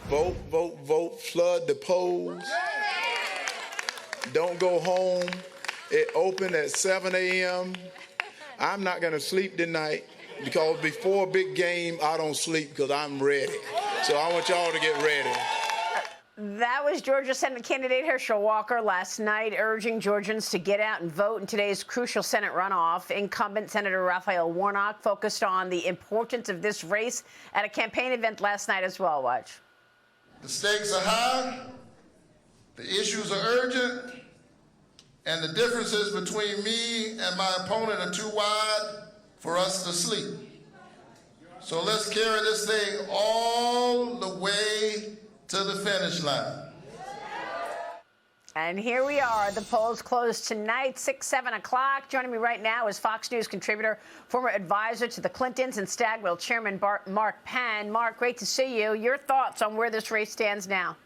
Vote, vote, vote. Flood the polls. Don't go home. It opened at 7 a.m. I'm not going to sleep tonight because before a big game, I don't sleep because I'm ready. So I want y'all to get ready. That was Georgia Senate candidate Herschel Walker last night urging Georgians to get out and vote in today's crucial Senate runoff. Incumbent Senator Raphael Warnock focused on the importance of this race at a campaign event last night as well. Watch. The stakes are high, the issues are urgent, and the differences between me and my opponent are too wide for us to sleep. So let's carry this thing all the way to the finish line. And here we are. The polls close tonight, 6, 7 o'clock. Joining me right now is Fox News contributor, former advisor to the Clintons and Stagwell chairman Mark Penn. Mark, great to see you. Your thoughts on where this race stands now?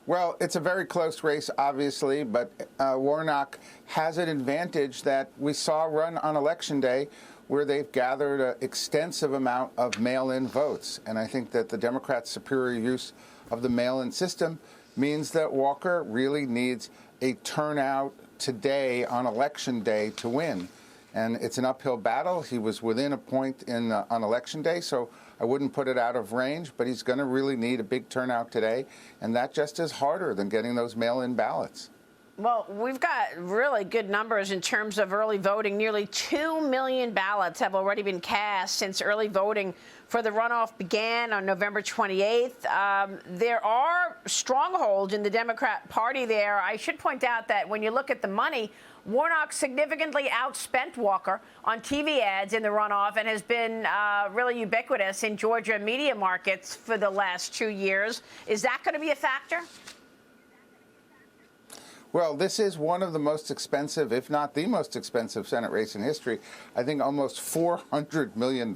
Well, it's a very close race, obviously, but Warnock has an advantage that we saw run on Election Day, where they've gathered an extensive amount of mail-in votes. And I think that the Democrats' superior use of the mail-in system means that Walker really needs a turnout today on Election Day to win. And it's an uphill battle. He was within a point on Election Day, so I wouldn't put it out of range, but he's going to really need a big turnout today. And that just is harder than getting those mail-in ballots. Well, we've got really good numbers in terms of early voting. Nearly 2 million ballots have already been cast since early voting for the runoff began on November 28th. There are strongholds in the Democrat Party there. I should point out that when you look at the money, Warnock significantly outspent Walker on TV ads in the runoff and has been really ubiquitous in Georgia media markets for the last 2 years. Is that going to be a factor? Well, this is one of the most expensive, if not the most expensive, Senate race in history. I think almost $400 million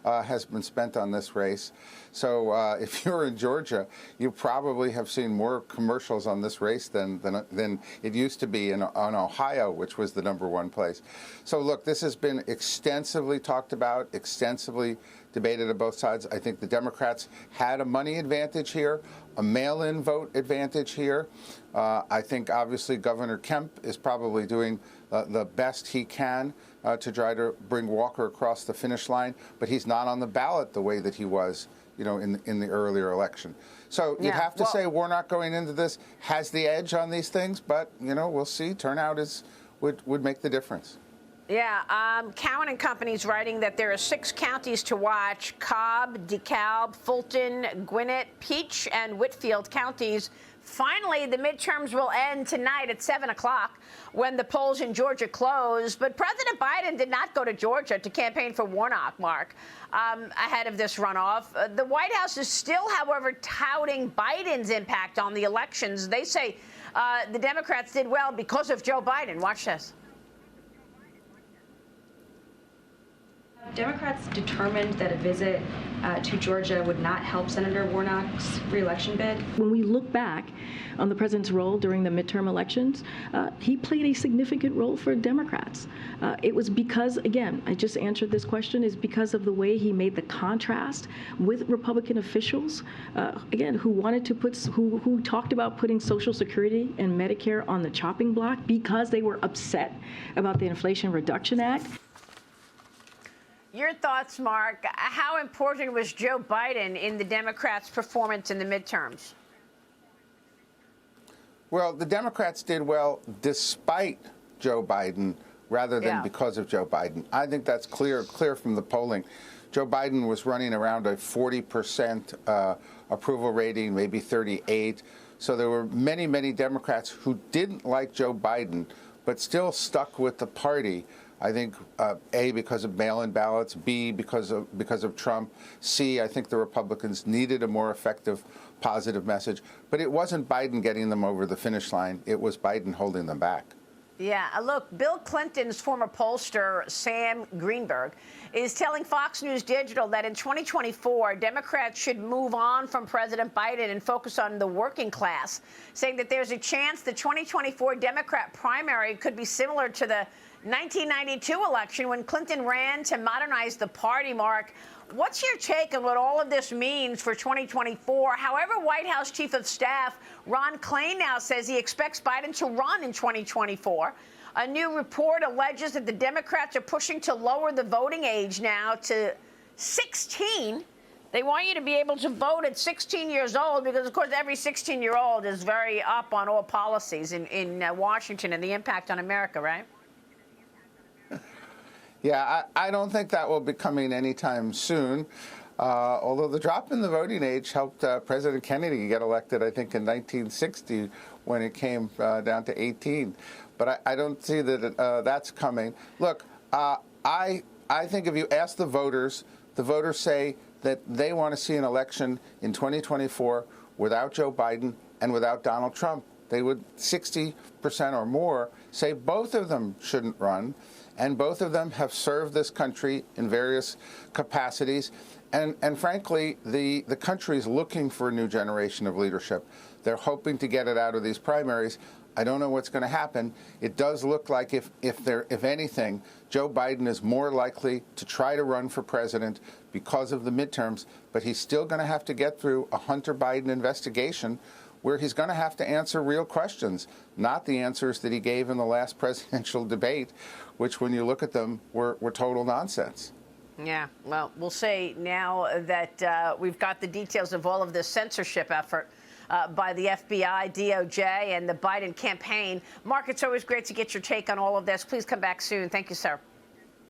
has been spent on this race. So if you're in Georgia, you probably have seen more commercials on this race than it used to be on Ohio, which was the #1 place. So look, this has been extensively talked about, extensively debated on both sides. I think the Democrats had a money advantage here, a mail-in vote advantage here. I think obviously Governor Kemp is probably doing the best he can to try to bring Walker across the finish line, but he's not on the ballot the way that he was, in the earlier election. So you'd have to say Warnock going into this has the edge on these things, but we'll see. Turnout would make the difference. Yeah, Cowan and Company's writing that there are 6 counties to watch: Cobb, DeKalb, Fulton, Gwinnett, Peach, and Whitfield counties. Finally, the midterms will end tonight at 7 o'clock when the polls in Georgia close. But President Biden did not go to Georgia to campaign for Warnock, Mark, ahead of this runoff. The White House is still, however, touting Biden's impact on the elections. They say the Democrats did well because of Joe Biden. Watch this. Democrats determined that a visit to Georgia would not help Senator Warnock's re-election bid. When we look back on the president's role during the midterm elections, he played a significant role for Democrats. It was because, again, I just answered this question, is because of the way he made the contrast with Republican officials, again, who wanted to who talked about putting Social Security and Medicare on the chopping block because they were upset about the Inflation Reduction Act. Your thoughts, Mark. How important was Joe Biden in the Democrats' performance in the midterms? Well, the Democrats did well despite Joe Biden rather than because of Joe Biden. I think that's clear from the polling. Joe Biden was running around a 40% approval rating, maybe 38. So there were many, many Democrats who didn't like Joe Biden but still stuck with the party. I think, A, because of mail-in ballots, B, because of Trump, C, I think the Republicans needed a more effective, positive message. But it wasn't Biden getting them over the finish line. It was Biden holding them back. Yeah, look, Bill Clinton's former pollster, Sam Greenberg, is telling Fox News Digital that in 2024, Democrats should move on from President Biden and focus on the working class, saying that there's a chance the 2024 Democrat primary could be similar to the 1992 election when Clinton ran to modernize the party. Mark, What's your take on what all of this means for 2024? However, White House Chief of Staff Ron Klain now says he expects Biden to run in 2024. A new report alleges that the Democrats are pushing to lower the voting age now to 16. They want you to be able to vote at 16 years old because, of course, every 16-year-old is very up on all policies in Washington and the impact on America, right? Yeah, I don't think that will be coming anytime soon. Although the drop in the voting age helped President Kennedy get elected, I think, in 1960 when it came down to 18. But I don't see that that's coming. Look, I think if you ask the voters say that they want to see an election in 2024 without Joe Biden and without Donald Trump. They would, 60% or more, say both of them shouldn't run, and both of them have served this country in various capacities. And frankly, the country is looking for a new generation of leadership. They're hoping to get it out of these primaries. I don't know what's going to happen. It does look like, if anything, Joe Biden is more likely to try to run for president because of the midterms, but he's still going to have to get through a Hunter Biden investigation where he's going to have to answer real questions, not the answers that he gave in the last presidential debate, which, when you look at them, were total nonsense. Yeah, well, we'll say now that we've got the details of all of this censorship effort by the FBI, DOJ, and the Biden campaign. Mark, it's always great to get your take on all of this. Please come back soon. Thank you, sir.